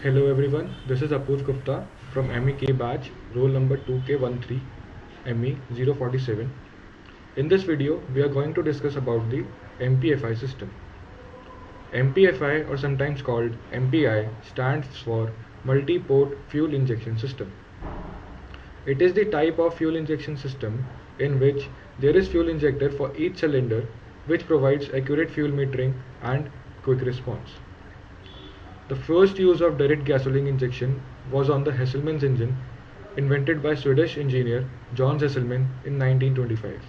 Hello everyone, this is Apoorv Gupta from MEK batch, roll number 2K13, ME047. In this video, we are going to discuss about the MPFI system. MPFI, or sometimes called MPI, stands for Multi-Port Fuel Injection System. It is the type of fuel injection system in which there is fuel injector for each cylinder, which provides accurate fuel metering and quick response. The first use of direct gasoline injection was on the Hesselmann's engine, invented by Swedish engineer John Hesselmann in 1925.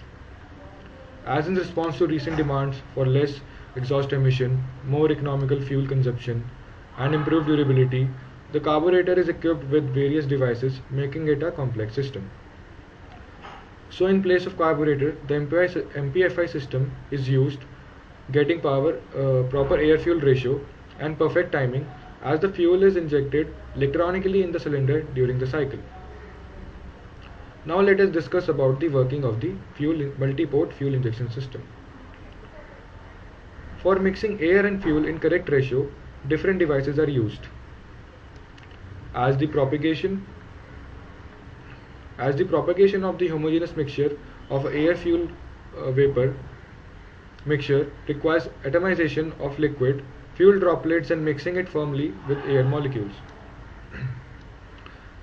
As in response to recent demands for less exhaust emission, more economical fuel consumption, and improved durability, the carburetor is equipped with various devices, making it a complex system. So in place of carburetor, the MPFI system is used, getting proper air-fuel ratio and perfect timing as the fuel is injected electronically in the cylinder during the cycle. Now let us discuss about the working of the multi-port fuel injection system. For mixing air and fuel in correct ratio, different devices are used. As the propagation of the homogeneous mixture of air-fuel vapor mixture requires atomization of liquid fuel droplets and mixing it firmly with air molecules.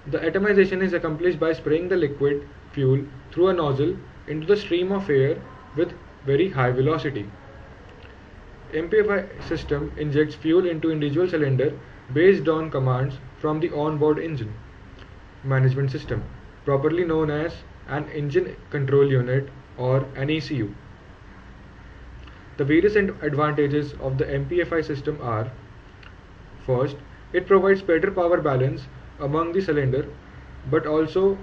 The atomization is accomplished by spraying the liquid fuel through a nozzle into the stream of air with very high velocity. MPFI system injects fuel into individual cylinder based on commands from the on-board engine management system, properly known as an engine control unit or an ECU. The various advantages of the MPFI system are: first, it provides better power balance among the cylinder, but also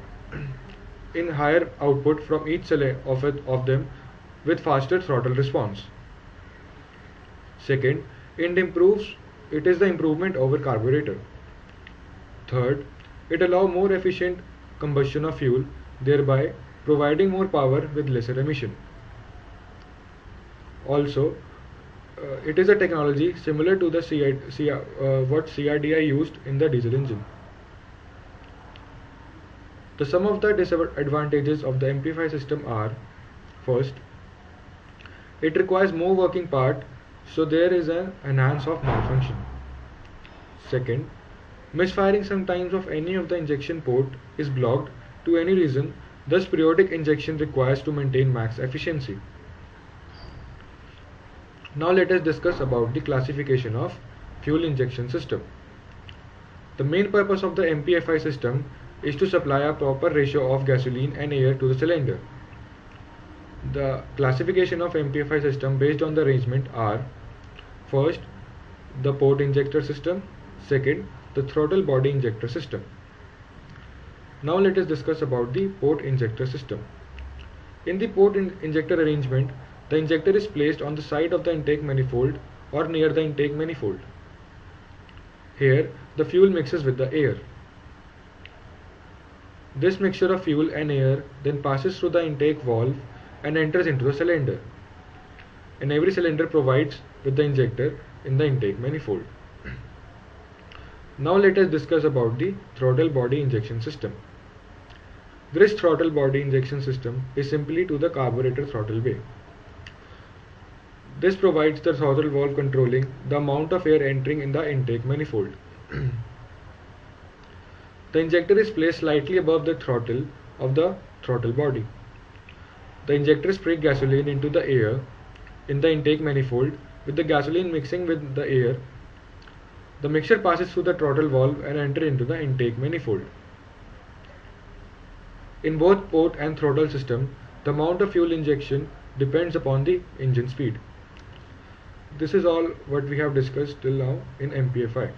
in higher output from each of them with faster throttle response. Second, it is the improvement over carburetor. Third, it allows more efficient combustion of fuel, thereby providing more power with lesser emission. Also, it is a technology similar to the what CRDI used in the diesel engine. The sum of the disadvantages of the MPFI system are: first, it requires more working part, so there is an enhance of malfunction. Second, misfiring sometimes of any of the injection port is blocked to any reason, thus periodic injection requires to maintain max efficiency. Now let us discuss about the classification of fuel injection system. The main purpose of the MPFI system is to supply a proper ratio of gasoline and air to the cylinder. The classification of MPFI system based on the arrangement are: first, the port injector system; second, the throttle body injector system. Now let us discuss about the port injector system. In the port injector arrangement, the injector is placed on the side of the intake manifold or near the intake manifold. Here, the fuel mixes with the air. This mixture of fuel and air then passes through the intake valve and enters into the cylinder. And every cylinder provides with the injector in the intake manifold. Now let us discuss about the throttle body injection system. This throttle body injection system is simply to the carburetor throttle bay. This provides the throttle valve controlling the amount of air entering in the intake manifold. The injector is placed slightly above the throttle of the throttle body. The injector sprays gasoline into the air in the intake manifold with the gasoline mixing with the air. The mixture passes through the throttle valve and enters into the intake manifold. In both port and throttle system, the amount of fuel injection depends upon the engine speed. This is all what we have discussed till now in MPFI.